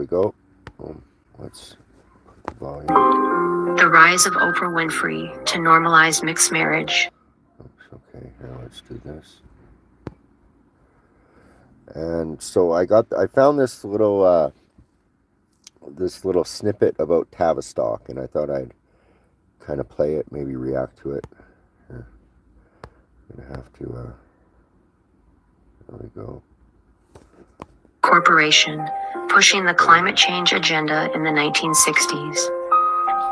we go. Let's put the volume. The rise of Oprah Winfrey to normalize mixed marriage. Oops, okay, now let's do this. And so I found this little snippet about Tavistoc, and I thought I'd kind of play it, maybe react to it. Here. I'm gonna have to. There we go. Corporation pushing the climate change agenda in the 1960s.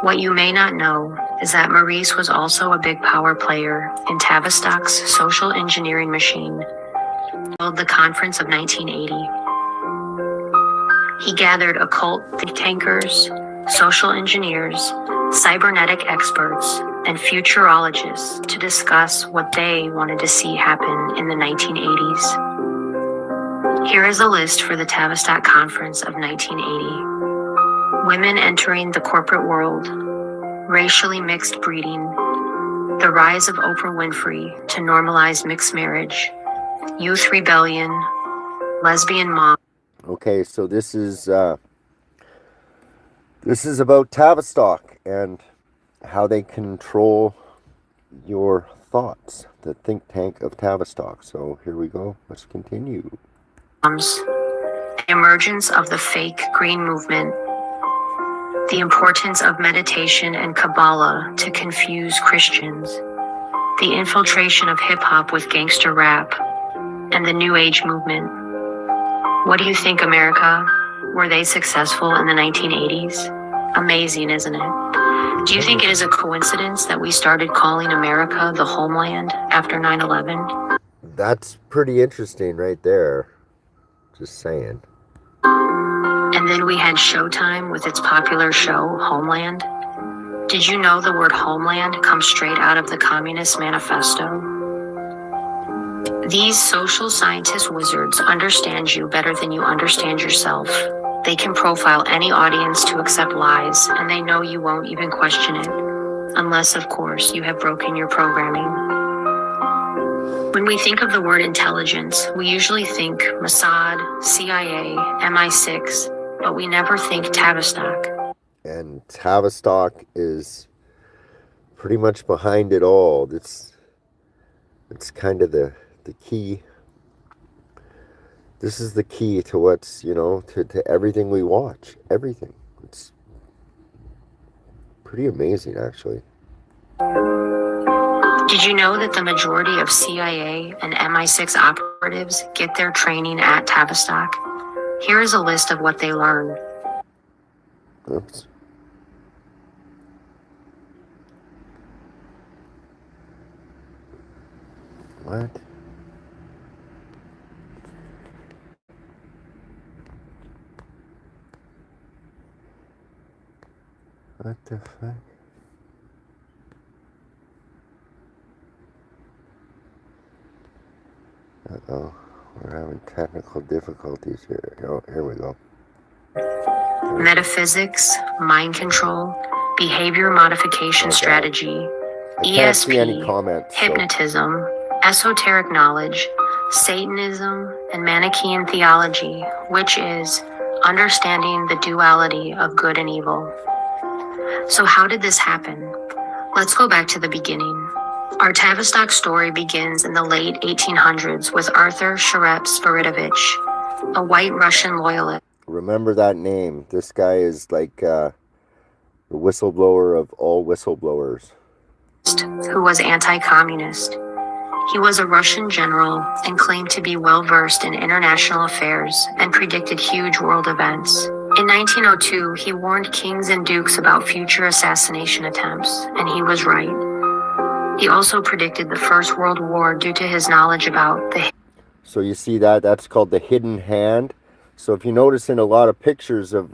What you may not know is that Maurice was also a big power player in Tavistoc's social engineering machine, called the Conference of 1980. He gathered occult think tankers, social engineers, cybernetic experts, and futurologists to discuss what they wanted to see happen in the 1980s. Here is a list for the Tavistoc Conference of 1980. Women entering the corporate world, racially mixed breeding, the rise of Oprah Winfrey to normalize mixed marriage, youth rebellion, lesbian mom. Okay, so this is about Tavistoc and how they control your thoughts. The think tank of Tavistoc. So here we go. Let's continue. The emergence of the fake green movement, the importance of meditation and Kabbalah to confuse Christians, the infiltration of hip-hop with gangster rap, and the New Age movement. What do you think, America? Were they successful in the 1980s? Amazing, isn't it? Do you think it is a coincidence that we started calling America the homeland after 9/11? That's pretty interesting right there. Just saying. And then we had Showtime with its popular show, Homeland. Did you know the word homeland comes straight out of the Communist Manifesto? These social scientist wizards understand you better than you understand yourself. They can profile any audience to accept lies, and they know you won't even question it. Unless, of course, you have broken your programming. When we think of the word intelligence, we usually think Mossad, CIA, MI6, but we never think Tavistoc. And Tavistoc is pretty much behind it all. It's kind of the key. This is the key to what's, to everything we watch. Everything. It's pretty amazing, actually. Did you know that the majority of CIA and MI6 operatives get their training at Tavistoc? Here is a list of what they learn. Oops. What? What the fuck? Uh-oh. We're having technical difficulties here. Oh, here we go. Metaphysics, mind control, behavior modification strategy, I can't ESP, see any comments, hypnotism, esoteric knowledge, Satanism, and Manichaean theology, which is understanding the duality of good and evil. So how did this happen? Let's go back to the beginning. Our Tavistoc story begins in the late 1800s with Arthur Sharep Spiridovich, a white Russian loyalist. Remember that name. This guy is like the whistleblower of all whistleblowers. Who was anti-communist. He was a Russian general and claimed to be well-versed in international affairs and predicted huge world events. In 1902, he warned kings and dukes about future assassination attempts, and he was right. He also predicted the First World War due to his knowledge about the... So you see that's called the hidden hand. So if you notice in a lot of pictures of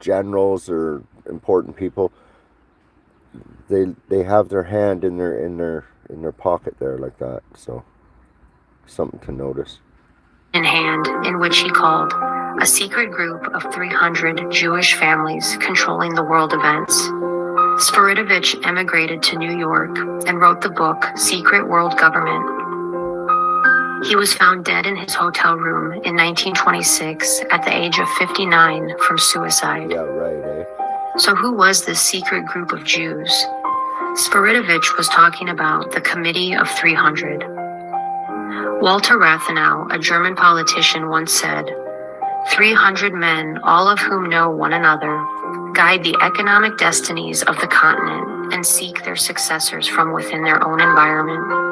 generals or important people, they have their hand in their pocket there like that. So something to notice. In hand, in which he called a secret group of 300 Jewish families controlling the world events. Spiridovich emigrated to New York and wrote the book Secret World Government. He was found dead in his hotel room in 1926 at the age of 59 from suicide. Yeah, right, eh? So who was this secret group of Jews? Spiritovich was talking about the Committee of 300. Walter Rathenau, a German politician, once said, 300 men, all of whom know one another, guide the economic destinies of the continent and seek their successors from within their own environment.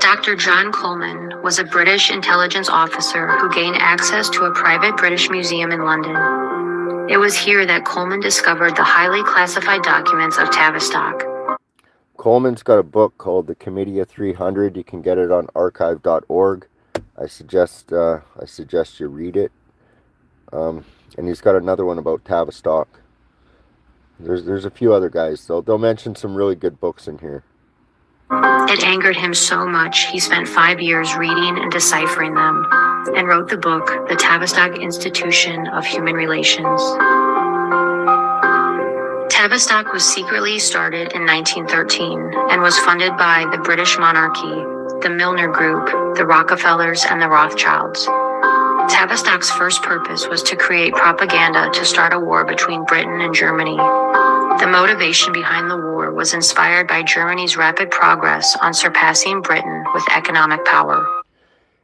Dr. John Coleman was a British intelligence officer who gained access to a private British museum in London. It was here that Coleman discovered the highly classified documents of Tavistoc. Coleman's got a book called The Committee of 300. You can get it on archive.org. I suggest you read it. And he's got another one about Tavistoc. There's a few other guys. They'll mention some really good books in here. It angered him so much, he spent 5 years reading and deciphering them, and wrote the book, The Tavistoc Institution of Human Relations. Tavistoc was secretly started in 1913 and was funded by the British monarchy, the Milner Group, the Rockefellers, and the Rothschilds. Tavistoc's first purpose was to create propaganda to start a war between Britain and Germany. The motivation behind the war was inspired by Germany's rapid progress on surpassing Britain with economic power.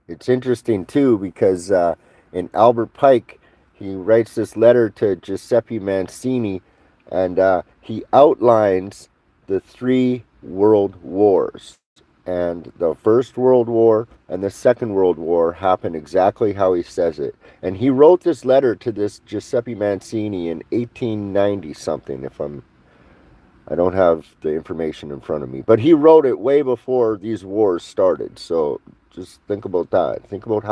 It's interesting, too, because in Albert Pike, he writes this letter to Giuseppe Mazzini, and he outlines the 3 world wars. And the First World War and the Second World War happened exactly how he says it. And he wrote this letter to this Giuseppe Mazzini in 1890 something, I don't have the information in front of me. But he wrote it way before these wars started. So just think about that. Think about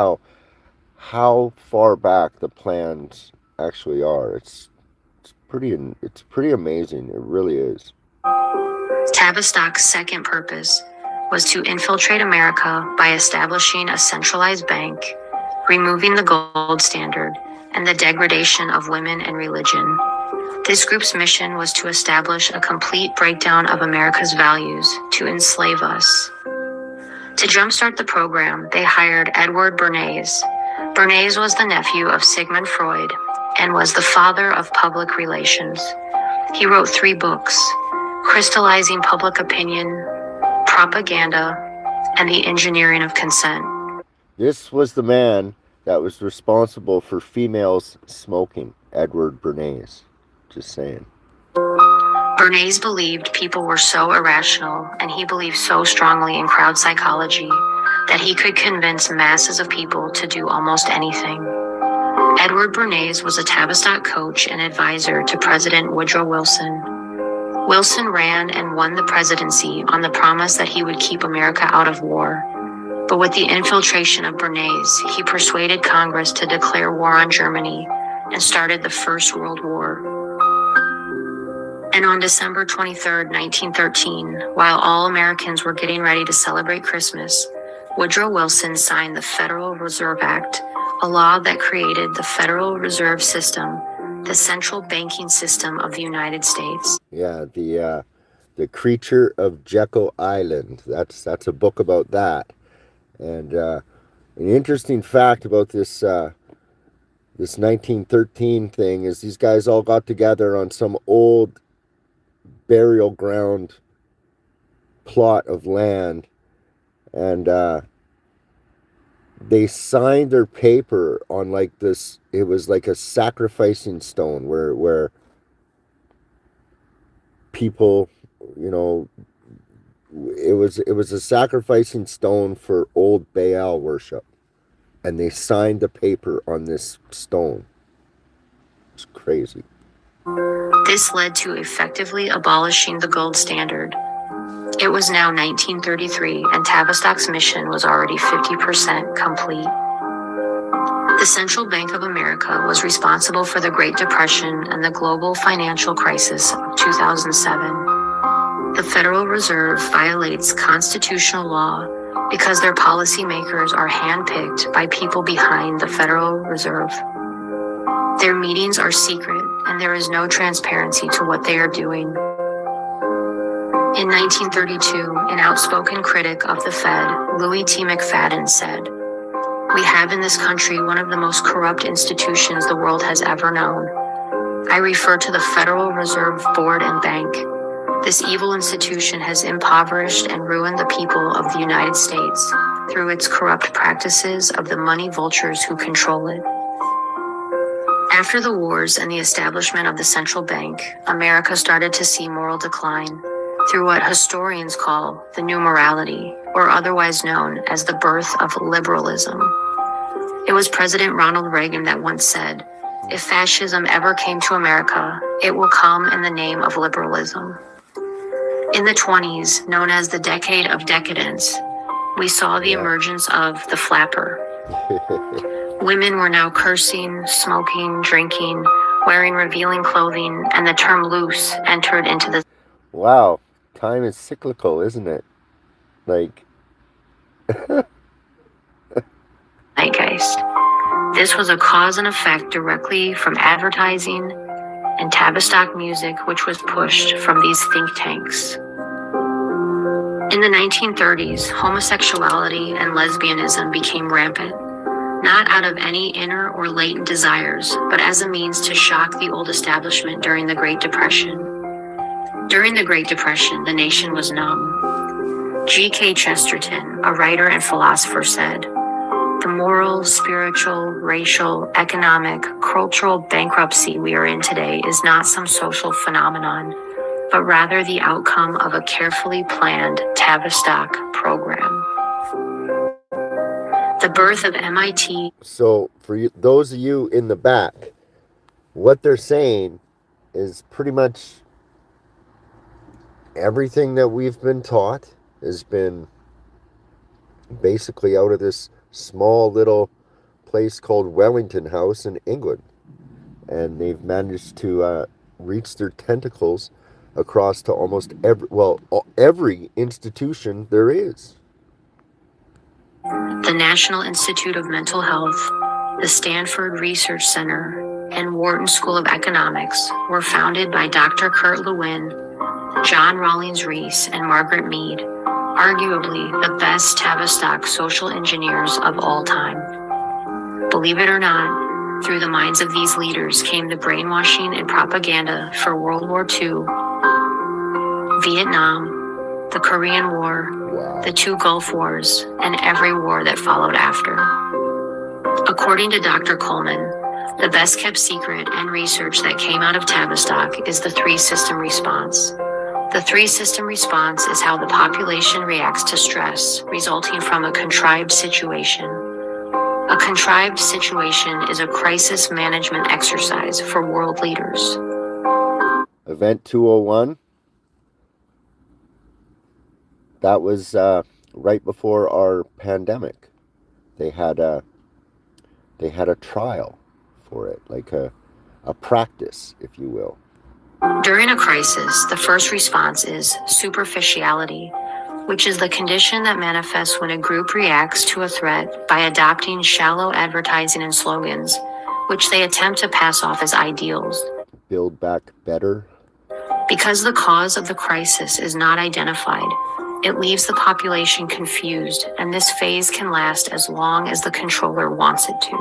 how far back the plans actually are. It's pretty amazing. It really is. Tavistoc's second purpose was to infiltrate America by establishing a centralized bank, removing the gold standard, and the degradation of women and religion. This group's mission was to establish a complete breakdown of America's values, to enslave us. To jumpstart the program, they hired Edward Bernays. Bernays was the nephew of Sigmund Freud and was the father of public relations. He wrote 3 books, Crystallizing Public Opinion, Propaganda, and the Engineering of Consent. This was the man that was responsible for females smoking, Edward Bernays. Just saying. Bernays believed people were so irrational, and he believed so strongly in crowd psychology, that he could convince masses of people to do almost anything. Edward Bernays was a Tavistoc coach and advisor to President Woodrow Wilson. Wilson ran and won the presidency on the promise that he would keep America out of war. But with the infiltration of Bernays, he persuaded Congress to declare war on Germany and started the First World War. And on December 23, 1913, while all Americans were getting ready to celebrate Christmas, Woodrow Wilson signed the Federal Reserve Act, a law that created the Federal Reserve System, the central banking system of the United States. Yeah, the Creature of Jekyll Island. That's a book about that. And an interesting fact about this 1913 thing is these guys all got together on some old burial ground plot of land, and they signed their paper on like this. It was like a sacrificing stone where people, it was a sacrificing stone for old Baal worship, and they signed the paper on this stone. It's crazy. This led to effectively abolishing the gold standard. It was now 1933, and Tavistoc's mission was already 50% complete. The Central Bank of America was responsible for the Great Depression and the global financial crisis of 2007. The Federal Reserve violates constitutional law because their policymakers are handpicked by people behind the Federal Reserve. Their meetings are secret, and there is no transparency to what they are doing. In 1932, an outspoken critic of the Fed, Louis T. McFadden, said, "We have in this country one of the most corrupt institutions the world has ever known. I refer to the Federal Reserve Board and Bank. This evil institution has impoverished and ruined the people of the United States through its corrupt practices of the money vultures who control it." After the wars and the establishment of the central bank, America started to see moral decline through what historians call the New Morality, or otherwise known as the birth of liberalism. It was President Ronald Reagan that once said, "If fascism ever came to America, it will come in the name of liberalism." In the 20s, known as the Decade of Decadence, we saw the emergence of the flapper. Women were now cursing, smoking, drinking, wearing revealing clothing, and the term loose entered into the Wow, time is cyclical, isn't it? Like, zeitgeist. This was a cause and effect directly from advertising and Tavistoc music, which was pushed from these think tanks. In the 1930s, homosexuality and lesbianism became rampant, not out of any inner or latent desires, but as a means to shock the old establishment during the Great Depression. During the Great Depression, the nation was numb. G.K. Chesterton, a writer and philosopher, said, "The moral, spiritual, racial, economic, cultural bankruptcy we are in today is not some social phenomenon, but rather the outcome of a carefully planned Tavistoc program." The birth of MIT. so for you, those of you in the back, what they're saying is pretty much everything that we've been taught has been basically out of this small little place called Wellington House in England. And they've managed to reach their tentacles across to almost every institution there is. The National Institute of Mental Health, the Stanford Research Center, and Wharton School of Economics were founded by Dr. Kurt Lewin, John Rawlings Rees, and Margaret Mead, arguably the best Tavistoc social engineers of all time. Believe it or not, through the minds of these leaders came the brainwashing and propaganda for World War II, Vietnam, the Korean War, the two Gulf Wars, and every war that followed after. According to Dr. Coleman, the best kept secret and research that came out of Tavistoc is the three-system response. The three-system response is how the population reacts to stress resulting from a contrived situation. A contrived situation is a crisis management exercise for world leaders. Event 201, that was right before our pandemic. They had a trial for it, like a practice, if you will. During a crisis, the first response is superficiality, which is the condition that manifests when a group reacts to a threat by adopting shallow advertising and slogans, which they attempt to pass off as ideals. Build back better. Because the cause of the crisis is not identified, it leaves the population confused, and this phase can last as long as the controller wants it to.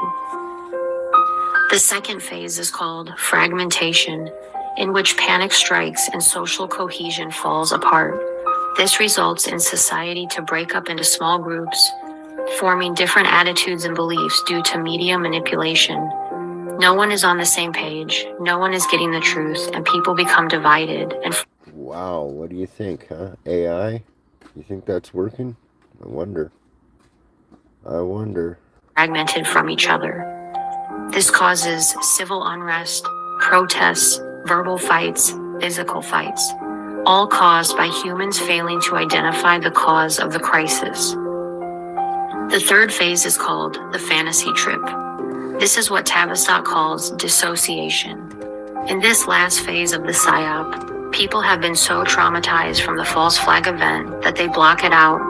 The second phase is called fragmentation, in which panic strikes and social cohesion falls apart. This results in society to break up into small groups, forming different attitudes and beliefs due to media manipulation. No one is on the same page, no one is getting the truth, and people become divided and Wow, what do you think, huh? AI? You think that's working? I wonder. fragmented from each other. This causes civil unrest, protests, verbal fights, physical fights, all caused by humans failing to identify the cause of the crisis. The third phase is called the fantasy trip. This is what Tavistoc calls dissociation. In this last phase of the PSYOP, people have been so traumatized from the false flag event that they block it out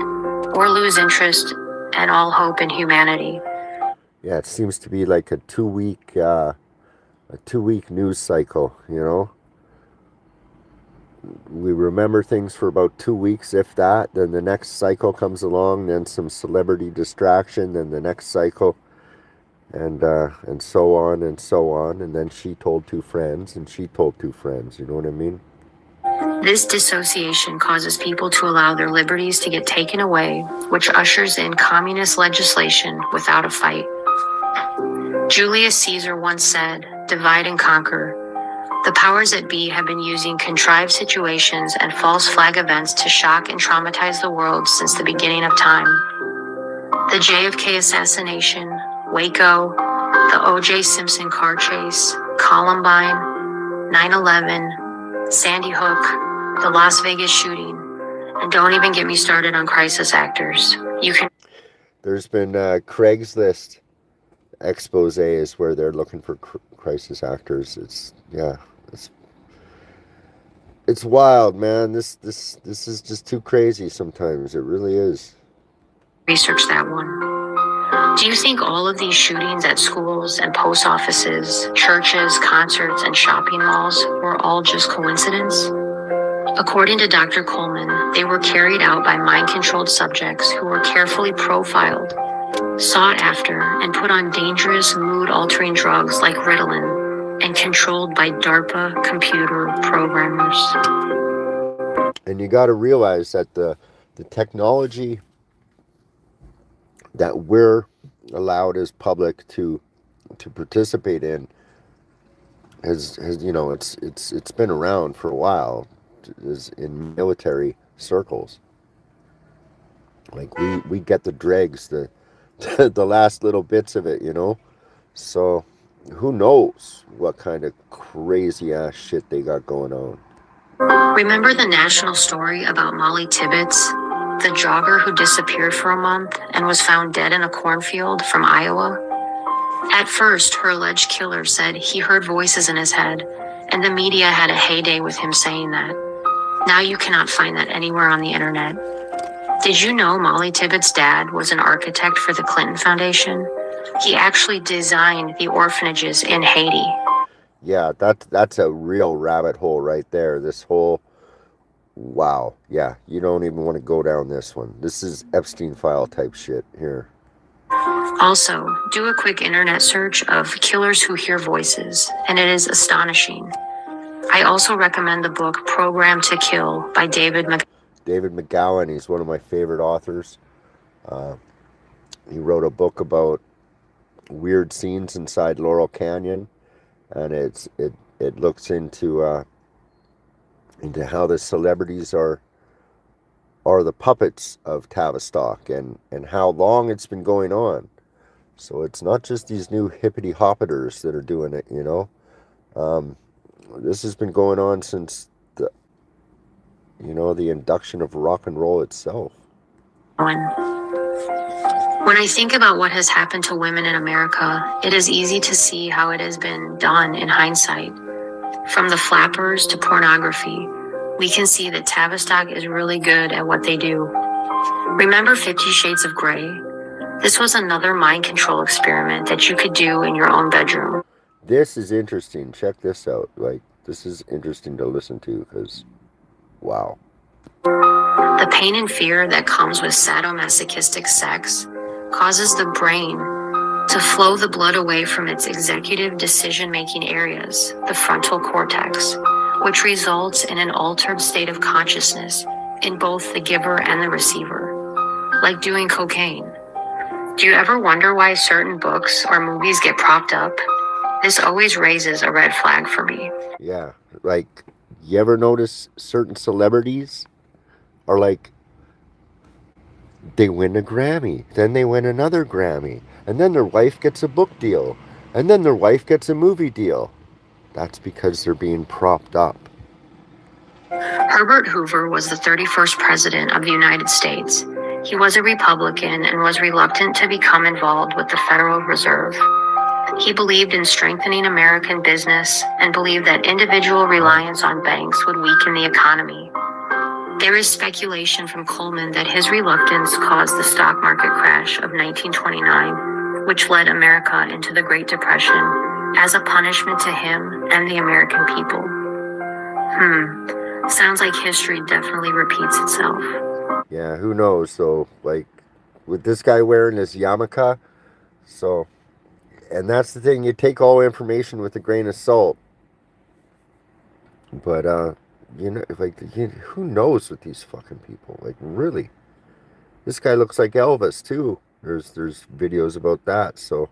or lose interest and all hope in humanity. Yeah, it seems to be like a 2 week news cycle, you know? we remember things for about 2 weeks, if that. Then the next cycle comes along, then some celebrity distraction, then the next cycle, and so on and so on. And then she told two friends, and she told two friends. You know what I mean? This dissociation causes people to allow their liberties to get taken away, which ushers in communist legislation without a fight. Julius Caesar once said, "Divide and conquer." The powers that be have been using contrived situations and false flag events to shock and traumatize the world since the beginning of time. The JFK assassination, Waco, the O.J. Simpson car chase, Columbine, 9/11, Sandy Hook, the Las Vegas shooting, and don't even get me started on crisis actors. You can. There's been Craigslist exposés where they're looking for crisis actors. It's it's wild, man. This is just too crazy sometimes. It really is. Research that one. Do you think all of these shootings at schools and post offices, churches, concerts, and shopping malls were all just coincidence? According to Dr. Coleman, they were carried out by mind-controlled subjects who were carefully profiled, sought after, and put on dangerous mood-altering drugs like Ritalin, and controlled by DARPA computer programmers. And you got to realize that the technology that we're allowed as public to participate in has it's been around for a while, is in military circles. Like we get the dregs, the the last little bits of it. So who knows what kind of crazy ass shit they got going on. Remember the national story about Molly Tibbetts, the jogger who disappeared for a month and was found dead in a cornfield from Iowa? At first, her alleged killer said he heard voices in his head, and the media had a heyday with him saying that. Now you cannot find that anywhere on the internet. Did you know Molly Tibbetts' dad was an architect for the Clinton Foundation? He actually designed the orphanages in Haiti. Yeah, that's a real rabbit hole right there. This whole wow. Yeah, you don't even want to go down this one. This is Epstein file type shit here. Also, do a quick internet search of killers who hear voices, and it is astonishing. I also recommend the book Program to Kill by David McGowan. He's one of my favorite authors. He wrote a book about weird scenes inside Laurel Canyon, and it looks into how the celebrities are the puppets of Tavistoc, and how long it's been going on. So it's not just these new hippity hoppiters that are doing it. This has been going on since the induction of rock and roll itself. When I think about what has happened to women in America, it is easy to see how it has been done in hindsight. From the flappers to pornography, we can see that Tavistoc is really good at what they do. Remember 50 Shades of Grey? This was another mind control experiment that you could do in your own bedroom. This is interesting. Check this out. This is interesting to listen to because, wow. The pain and fear that comes with sadomasochistic sex causes the brain to flow the blood away from its executive decision-making areas, the frontal cortex, which results in an altered state of consciousness in both the giver and the receiver, like doing cocaine. Do you ever wonder why certain books or movies get propped up? This always raises a red flag for me. Yeah, you ever notice certain celebrities are they win a Grammy, then they win another Grammy, and then their wife gets a book deal, and then their wife gets a movie deal. That's because they're being propped up. Herbert Hoover was the 31st president of the United States. He was a Republican and was reluctant to become involved with the Federal Reserve. He believed in strengthening American business and believed that individual reliance on banks would weaken the economy. There is speculation from Coleman that his reluctance caused the stock market crash of 1929, which led America into the Great Depression, as a punishment to him and the American people. Sounds like history definitely repeats itself. Yeah, who knows? So, like, with this guy wearing his yarmulke, so, and that's the thing, you take all information with a grain of salt. But, like, who knows with these fucking people? Like, really? This guy looks like Elvis, too. There's videos about that, so,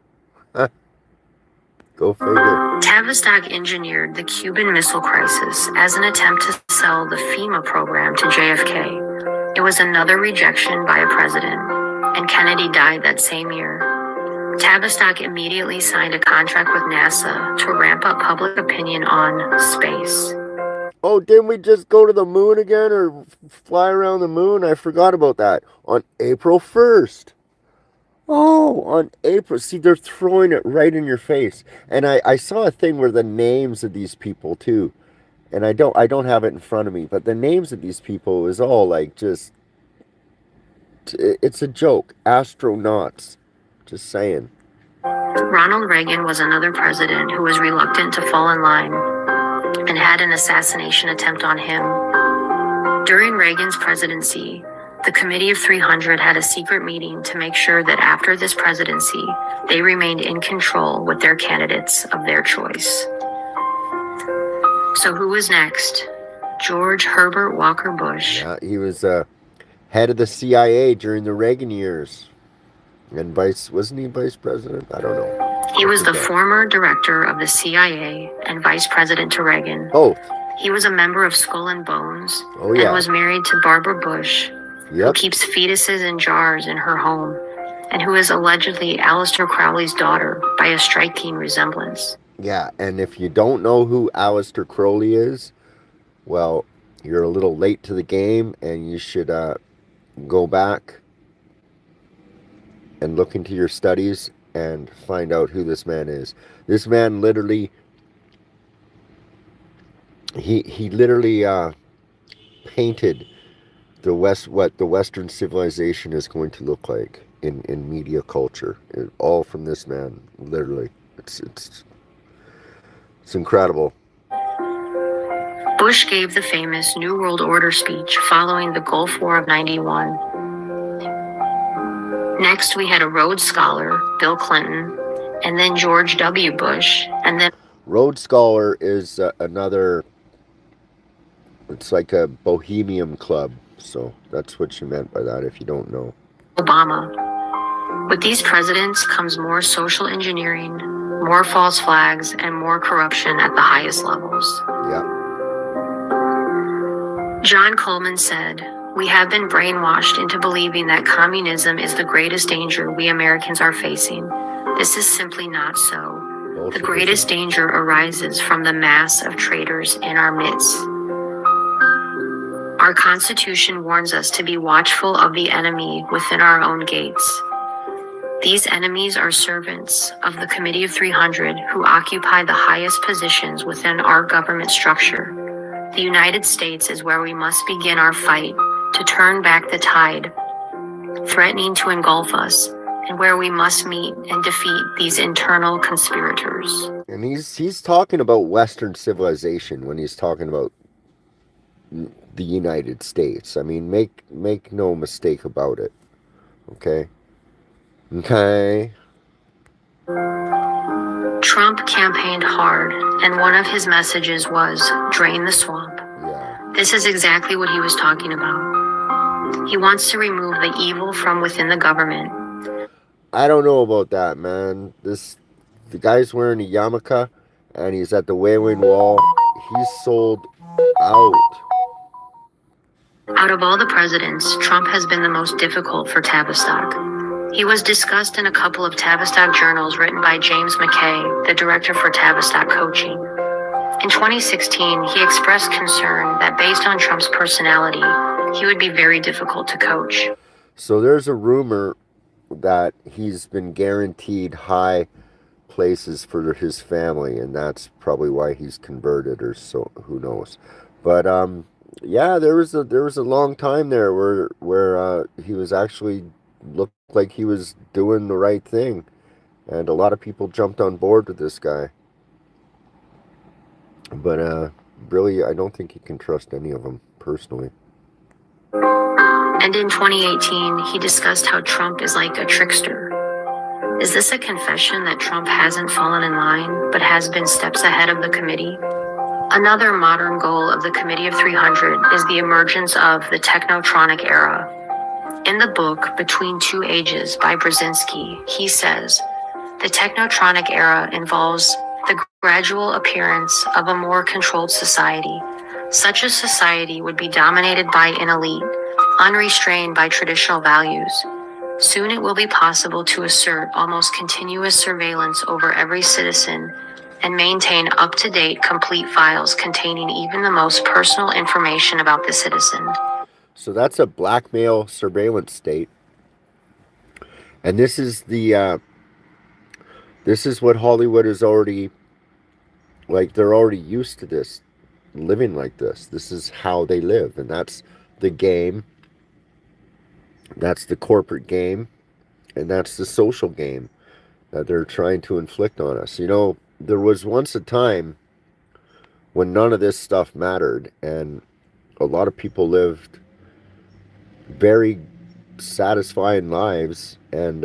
go figure. Tavistoc engineered the Cuban Missile Crisis as an attempt to sell the FEMA program to JFK. It was another rejection by a president, and Kennedy died that same year. Tavistoc immediately signed a contract with NASA to ramp up public opinion on space. Oh, didn't we just go to the moon again or fly around the moon? I forgot about that. On April 1st. Oh, on April. See, they're throwing it right in your face. And I saw a thing where the names of these people too. And I don't have it in front of me, but the names of these people is all like just it's a joke. Astronauts. Just saying. Ronald Reagan was another president who was reluctant to fall in line and had an assassination attempt on him. During Reagan's presidency, the Committee of 300 had a secret meeting to make sure that after this presidency, they remained in control with their candidates of their choice. So who was next? George Herbert Walker Bush. Yeah, he was head of the CIA during the Reagan years. And wasn't he vice president? I don't know. He was the former director of the CIA and vice president to Reagan. Both. He was a member of Skull and Bones Oh, yeah. and was married to Barbara Bush, who Yep. keeps fetuses in jars in her home, and who is allegedly Aleister Crowley's daughter by a striking resemblance. Yeah, and if you don't know who Aleister Crowley is, well, you're a little late to the game, and you should go back and look into your studies and find out who this man is. This man literally, he literally painted what the Western civilization is going to look like in media culture. All from this man, literally. It's incredible. Bush gave the famous New World Order speech following the Gulf War of '91. Next, we had a Rhodes Scholar, Bill Clinton, and then George W. Bush, and then Rhodes Scholar is another, it's like a bohemian club. So that's what you meant by that if you don't know. Obama. With these presidents comes more social engineering, more false flags, and more corruption at the highest levels. Yeah. John Coleman said, "We have been brainwashed into believing that communism is the greatest danger we Americans are facing. This is simply not so. The greatest danger arises from the mass of traitors in our midst. Our Constitution warns us to be watchful of the enemy within our own gates. These enemies are servants of the Committee of 300 who occupy the highest positions within our government structure. The United States is where we must begin our fight to turn back the tide, threatening to engulf us, and where we must meet and defeat these internal conspirators." And he's talking about Western civilization when he's talking about the United States. I mean, make no mistake about it. Okay? Okay? Trump campaigned hard, and one of his messages was, "Drain the swamp." Yeah. This is exactly what he was talking about. He wants to remove the evil from within the government. I don't know about that, man. The guy's wearing a yarmulke, and he's at the Wailing Wall. He's sold out. Out of all the presidents, Trump has been the most difficult for Tavistoc. He was discussed in a couple of Tavistoc journals written by James McKay, the director for Tavistoc Coaching. In 2016, he expressed concern that based on Trump's personality, he would be very difficult to coach. So there's a rumor that he's been guaranteed high places for his family, and that's probably why he's converted, or so, who knows. But yeah, there was a long time there where he was actually looked like he was doing the right thing, and a lot of people jumped on board with this guy. But really, I don't think you can trust any of them, personally. And in 2018, he discussed how Trump is like a trickster. Is this a confession that Trump hasn't fallen in line, but has been steps ahead of the committee? Another modern goal of the Committee of 300 is the emergence of the technotronic era. In the book Between Two Ages by Brzezinski, he says, the technotronic era involves the gradual appearance of a more controlled society. Such a society would be dominated by an elite, unrestrained by traditional values. Soon it will be possible to assert almost continuous surveillance over every citizen and maintain up-to-date, complete files containing even the most personal information about the citizen. So that's a blackmail surveillance state, and this is what Hollywood is already, like, they're already used to this, living like this. This is how they live, and that's the game. That's the corporate game, and that's the social game that they're trying to inflict on us. You know, there was once a time when none of this stuff mattered, and a lot of people lived very satisfying lives, and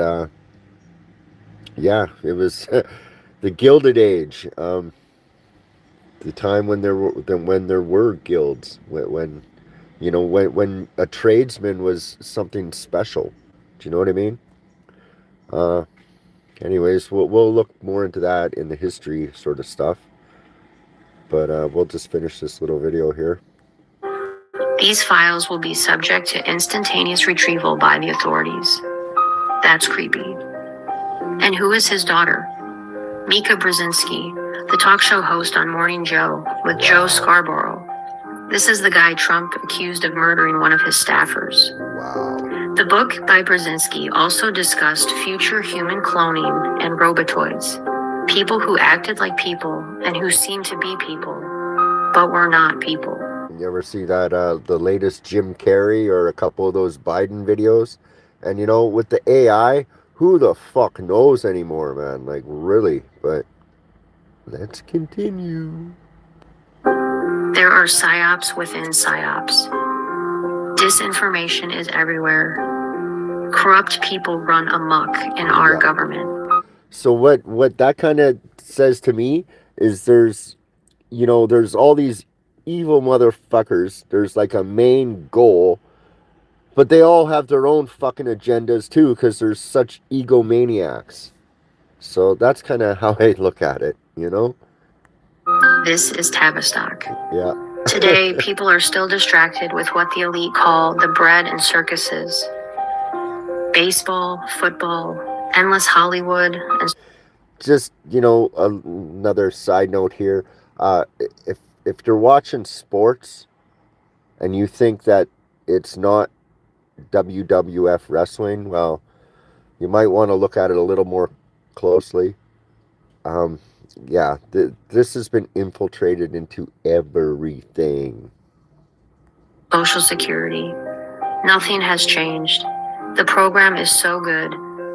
yeah, it was the Gilded Age, the time when there were guilds, when you know, when a tradesman was something special. Do you know what I mean? Uh, Anyways, we'll look more into that in the history sort of stuff. But we'll just finish this little video here. These files will be subject to instantaneous retrieval by the authorities. That's creepy. And who is his daughter? Mika Brzezinski, the talk show host on Morning Joe with Joe Scarborough. This is the guy Trump accused of murdering one of his staffers. Wow. The book by Brzezinski also discussed future human cloning and robotoids, people who acted like people and who seemed to be people, but were not people. You ever see that, the latest Jim Carrey or a couple of those Biden videos? And, you know, with the AI, who the fuck knows anymore, man? Like, really? But let's continue. There are psyops within psyops. Disinformation is everywhere. Corrupt people run amok in our government. So what that kind of says to me is there's all these evil motherfuckers. There's like a main goal, but they all have their own fucking agendas too, because there's such egomaniacs. So that's kind of how I look at it, you know? This is Tavistoc. Yeah. Today, people are still distracted with what the elite call the bread and circuses. Baseball, football, endless Hollywood, and just, you know, another side note here. If you're watching sports and you think that it's not WWF wrestling, well, you might want to look at it a little more closely. Yeah, this has been infiltrated into everything. Social Security. Nothing has changed. The program is so good.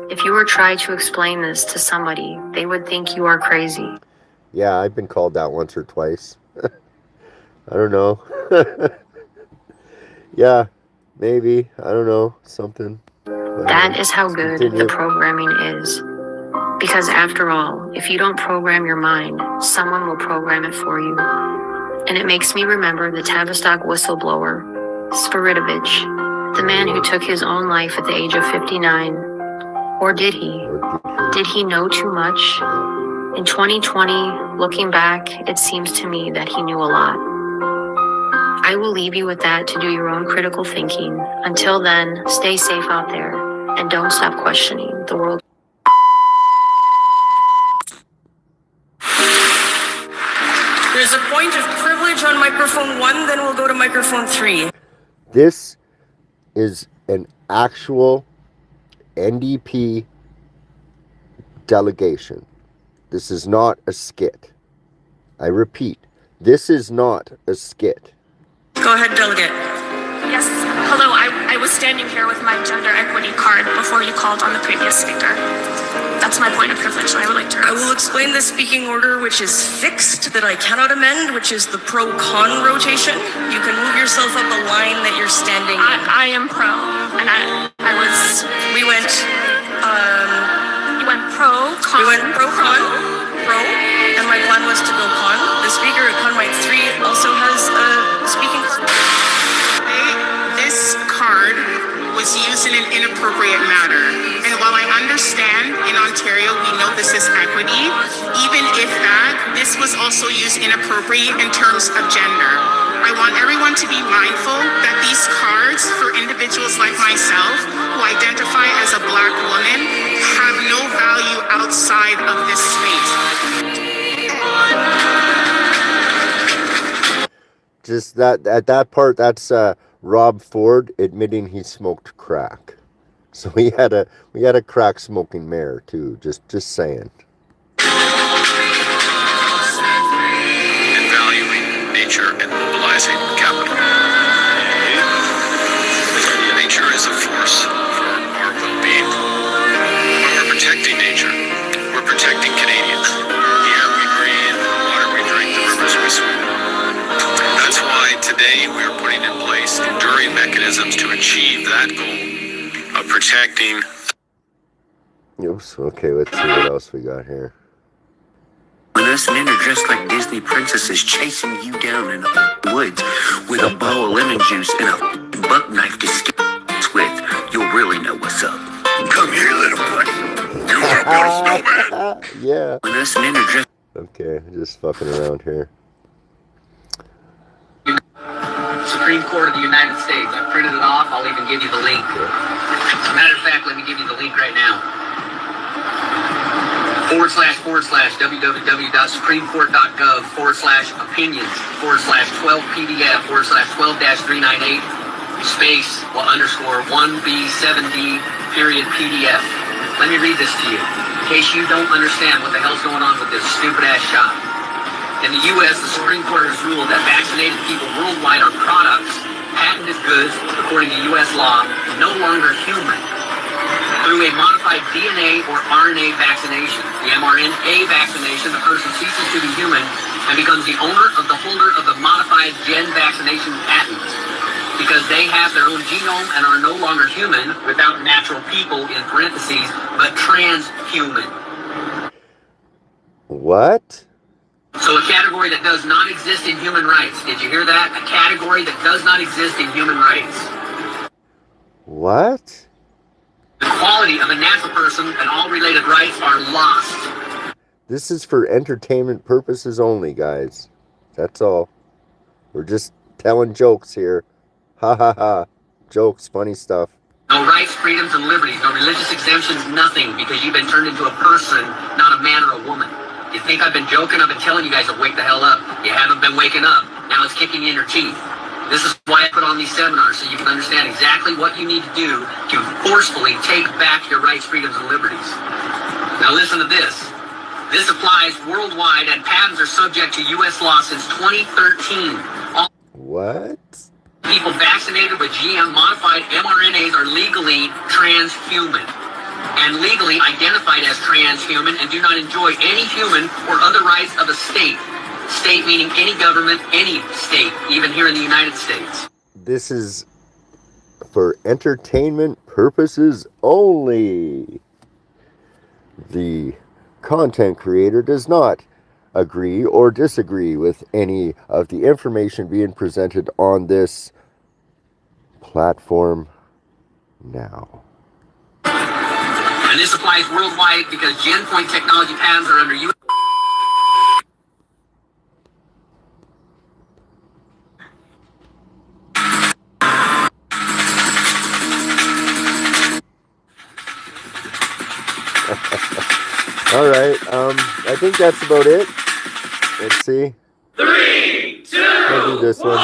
If you were trying to explain this to somebody, they would think you are crazy. Yeah, I've been called that once or twice. I don't know. Yeah, maybe. I don't know. Something. That is how good the programming is. Because after all, if you don't program your mind, someone will program it for you. And it makes me remember the Tavistoc whistleblower, Spiridovich, the man who took his own life at the age of 59. Or did he? Did he know too much? In 2020, looking back, it seems to me that he knew a lot. I will leave you with that to do your own critical thinking. Until then, stay safe out there and don't stop questioning the world. There's a point of privilege on microphone 1, then we'll go to microphone 3. This is an actual NDP delegation. This is not a skit. I repeat, this is not a skit. Go ahead, delegate. Yes. Hello, I was standing here with my gender equity card before you called on the previous speaker. That's my point of privilege, and I would like to I will explain the speaking order, which is fixed, that I cannot amend, which is the pro-con rotation. You can move yourself up the line that you're standing in. I am pro, and We went, you went pro, con. we went pro-con, pro, and my plan was to go con. The speaker at con mic 3 also has a speaking card. This card was used in an inappropriate manner. And while I understand in Ontario we know this is equity, even if this was also used inappropriately in terms of gender. I want everyone to be mindful that these cards for individuals like myself who identify as a Black woman have no value outside of this space. Just that at that part, that's Rob Ford admitting he smoked crack. So we had a crack smoking mayor too. Just saying. And valuing nature and mobilizing capital. Nature is a force for our well-being. When we're protecting nature, we're protecting Canadians. The air we breathe, the water we drink, the rivers we swim in. That's why today we are putting in place enduring mechanisms to achieve that goal of protecting. Oops. Okay, let's see what else we got here. When us men are dressed like Disney princesses chasing you down in the woods with a bowl of lemon juice and a buck knife to skip with, you'll really know what's up. Come here, little buddy. You want to build a snowman? Yeah. When us men are dressed. Okay, just fucking around here. Supreme Court of the United States. I printed it off. I'll even give you the link. As a matter of fact, let me give you the link right now. / www.supremecourt.gov/opinions/12pdf /12-398 space _1B7D.PDF. Let me read this to you in case you don't understand what the hell's going on with this stupid ass shot. In the U.S., the Supreme Court has ruled that vaccinated people worldwide are products, patented goods, according to U.S. law, no longer human. Through a modified DNA or RNA vaccination, the mRNA vaccination, the person ceases to be human and becomes the owner of the holder of the modified gen vaccination patent because they have their own genome and are no longer human without natural people in parentheses, but transhuman. What? So a category that does not exist in human rights. Did you hear that? A category that does not exist in human rights. What? The quality of a natural person and all related rights are lost. This is for entertainment purposes only, guys. That's all. We're just telling jokes here. Ha ha ha. Jokes, funny stuff. No rights, freedoms, and liberties. No religious exemptions, nothing, because you've been turned into a person, not a man or a woman. You think I've been joking? I've been telling you guys to wake the hell up. You haven't been waking up. Now it's kicking you in your teeth. This is why I put on these seminars, so you can understand exactly what you need to do to forcefully take back your rights, freedoms, and liberties. Now listen to this. This applies worldwide, and patents are subject to U.S. law since 2013. All What? people vaccinated with GM-modified mRNAs are legally transhuman and legally identified as transhuman and do not enjoy any human or other rights of a state. State meaning any government, any state, even here in the United States. This is for entertainment purposes only. The content creator does not agree or disagree with any of the information being presented on this platform now. And this applies worldwide because GenPoint technology patents are under U.S. All right, I think that's about it. Let's see. 3, 2, We'll do this one.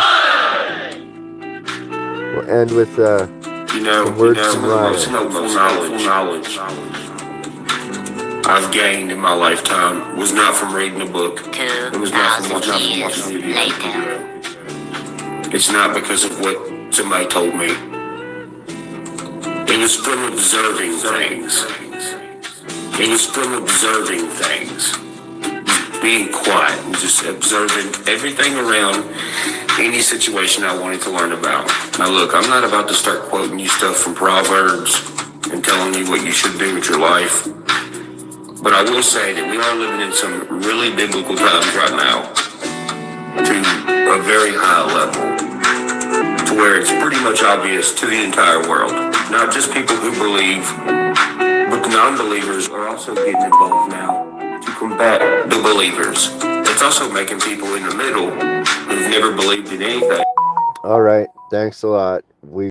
We'll end with some words from Ryan. knowledge I've gained in my lifetime was not from reading a book. It was not from watching TV. It's not because of what somebody told me. It was from observing things. It was from observing things, being quiet, and just observing everything around any situation I wanted to learn about. Now look, I'm not about to start quoting you stuff from Proverbs and telling you what you should do with your life. But I will say that we are living in some really biblical times right now to a very high level, to where it's pretty much obvious to the entire world, not just people who believe, but the non-believers are also getting involved now to combat the believers. It's also making people in the middle who've never believed in anything. All right. Thanks a lot. We